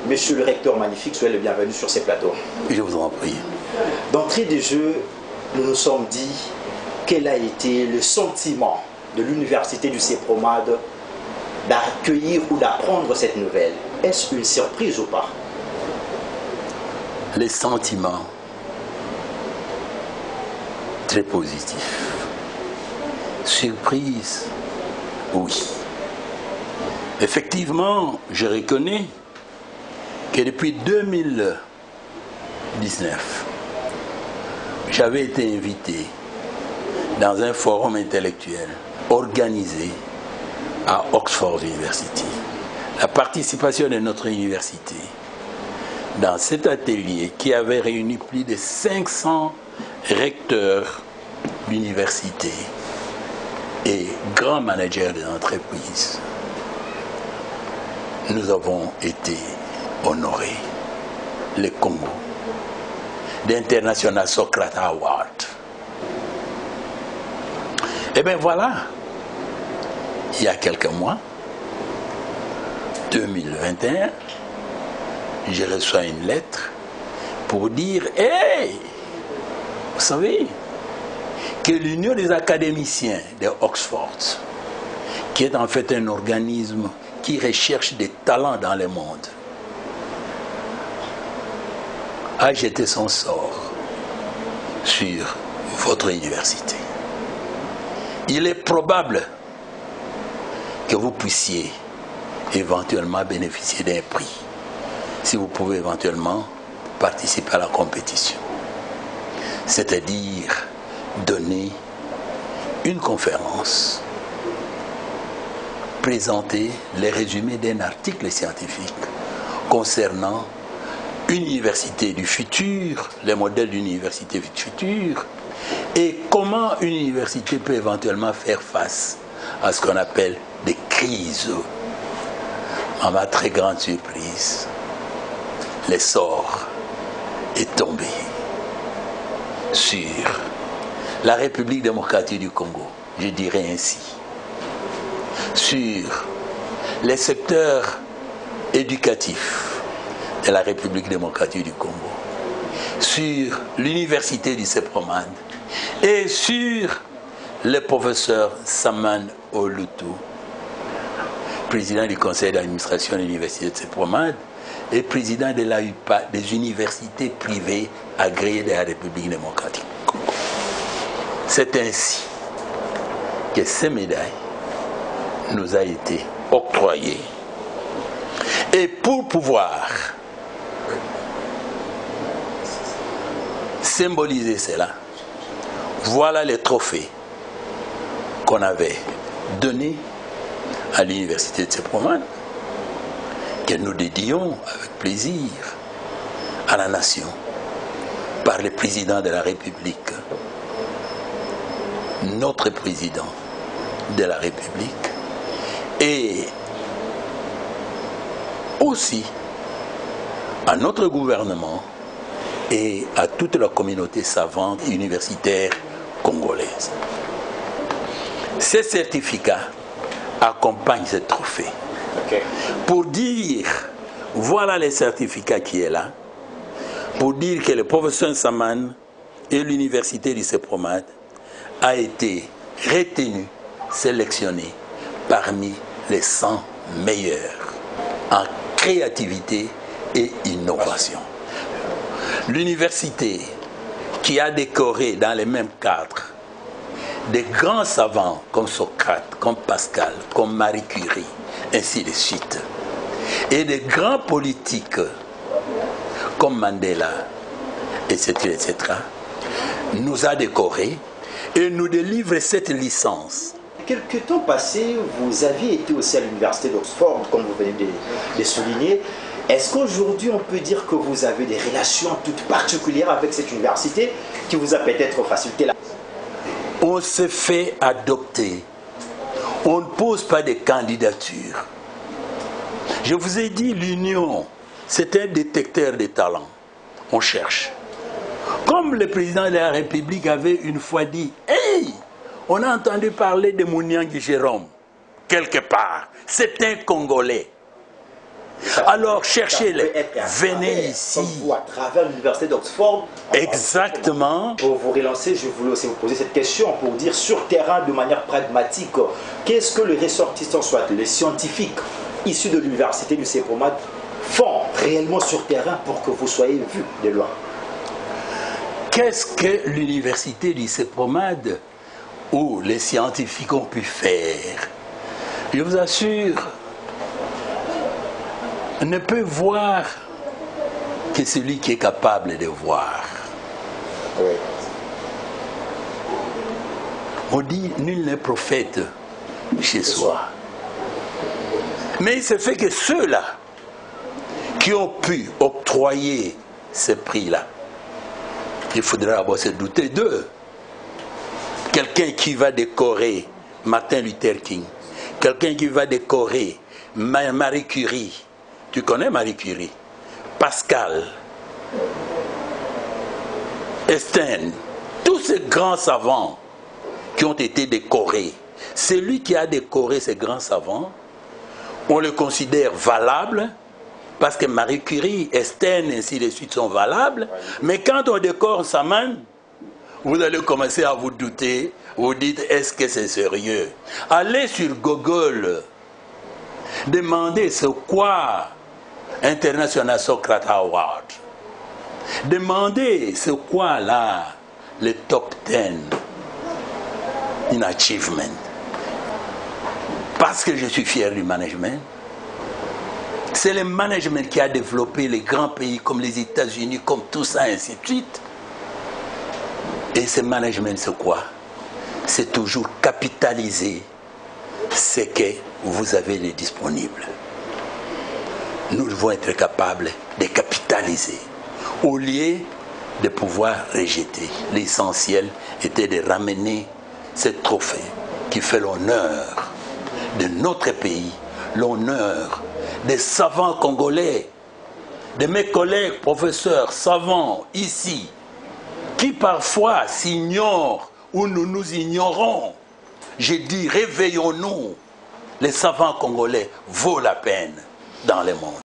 Monsieur le recteur magnifique, soyez le bienvenu sur ces plateaux. Je vous en prie. D'entrée de jeu, nous nous sommes dit quel a été le sentiment de l'université du CEPROMAD d'accueillir ou d'apprendre cette nouvelle. Est-ce une surprise ou pas? Les sentiments très positifs. Surprise, oui. Effectivement, je reconnais que depuis 2019, j'avais été invité dans un forum intellectuel organisé à Oxford University. La participation de notre université dans cet atelier qui avait réuni plus de 500 recteurs d'universités et grands managers d'entreprises, nous avons été honorés, le Congo, d'International Socrates Award. Et bien voilà, il y a quelques mois, 2021, je reçois une lettre pour dire « Hey, vous savez que l'Union des académiciens de Oxford, qui est en fait un organisme qui recherche des talents dans le monde, a jeté son sort sur votre université. Il est probable que vous puissiez éventuellement bénéficier d'un prix, si vous pouvez éventuellement participer à la compétition. C'est-à-dire donner une conférence, présenter les résumés d'un article scientifique concernant une université du futur, les modèles d'université du futur, et comment une université peut éventuellement faire face à ce qu'on appelle des crises. À ma très grande surprise, l'essor est tombé sur la République démocratique du Congo, je dirais ainsi, sur les secteurs éducatifs de la République démocratique du Congo, sur l'université du CEPROMAD et sur le professeur Saman Olutu, président du conseil d'administration de l'université de CEPROMAD et président de l'AUPA, des universités privées agréées de la République démocratique du Congo. C'est ainsi que ces médailles nous a été octroyées. Et pour pouvoir symboliser cela, voilà les trophées qu'on avait donnés à l'université de CEPROMAD, que nous dédions avec plaisir à la nation par le président de la République, notre président de la République, et aussi à notre gouvernement et à toute la communauté savante et universitaire congolaise. Ces certificats accompagnent ce trophée. Okay. Pour dire, voilà les certificats qui est là, pour dire que le professeur Saman et l'université du CEPROMAD a été retenu, sélectionné parmi les 100 meilleurs en créativité et innovation. L'université qui a décoré dans les mêmes cadres des grands savants comme Socrate, comme Pascal, comme Marie Curie, ainsi de suite, et des grands politiques comme Mandela, etc., etc., nous a décorés et nous délivre cette licence. Quelque temps passé, vous aviez été aussi à l'université d'Oxford, comme vous venez de souligner. Est-ce qu'aujourd'hui, on peut dire que vous avez des relations toutes particulières avec cette université qui vous a peut-être facilité la... On se fait adopter. On ne pose pas de candidature. Je vous ai dit, l'union, c'est un détecteur de talents. On cherche. Comme le président de la République avait une fois dit, « Hey, on a entendu parler de Mouniangui Jérôme, quelque part. C'est un Congolais. » Alors cherchez-les, venez ici. Comme vous, à travers l'université d'Oxford. Exactement. Pour vous relancer, je voulais aussi vous poser cette question pour dire sur terrain de manière pragmatique, qu'est-ce que les ressortissants, soit les scientifiques issus de l'université du CEPROMAD, font réellement sur terrain pour que vous soyez vus de loin? Qu'est-ce que l'université du CEPROMAD ou les scientifiques ont pu faire? Je vous assure, ne peut voir que celui qui est capable de voir. Oui. On dit nul n'est prophète chez soi. Mais il se fait que ceux-là qui ont pu octroyer ces prix-là, il faudra avoir se douter d'eux. Quelqu'un qui va décorer Martin Luther King, quelqu'un qui va décorer Marie Curie. Tu connais Marie Curie? Pascal, Einstein, tous ces grands savants qui ont été décorés. Celui qui a décoré ces grands savants, on le considère valable, parce que Marie Curie, Einstein, ainsi de suite sont valables. Mais quand on décore sa main, vous allez commencer à vous douter. Vous dites, est-ce que c'est sérieux? Allez sur Google, demandez c'est quoi International Socrates Award. Demandez c'est quoi là le top 10 in achievement. Parce que je suis fier du management. C'est le management qui a développé les grands pays comme les États-Unis, comme tout ça, ainsi de suite. Et ce management, c'est quoi? C'est toujours capitaliser ce que vous avez de disponible. Nous devons être capables de capitaliser au lieu de pouvoir rejeter. L'essentiel était de ramener ce trophée qui fait l'honneur de notre pays, l'honneur des savants congolais, de mes collègues professeurs savants ici, qui parfois s'ignorent ou nous nous ignorons. J'ai dit, réveillons-nous. Les savants congolais vaut la peine dans le monde.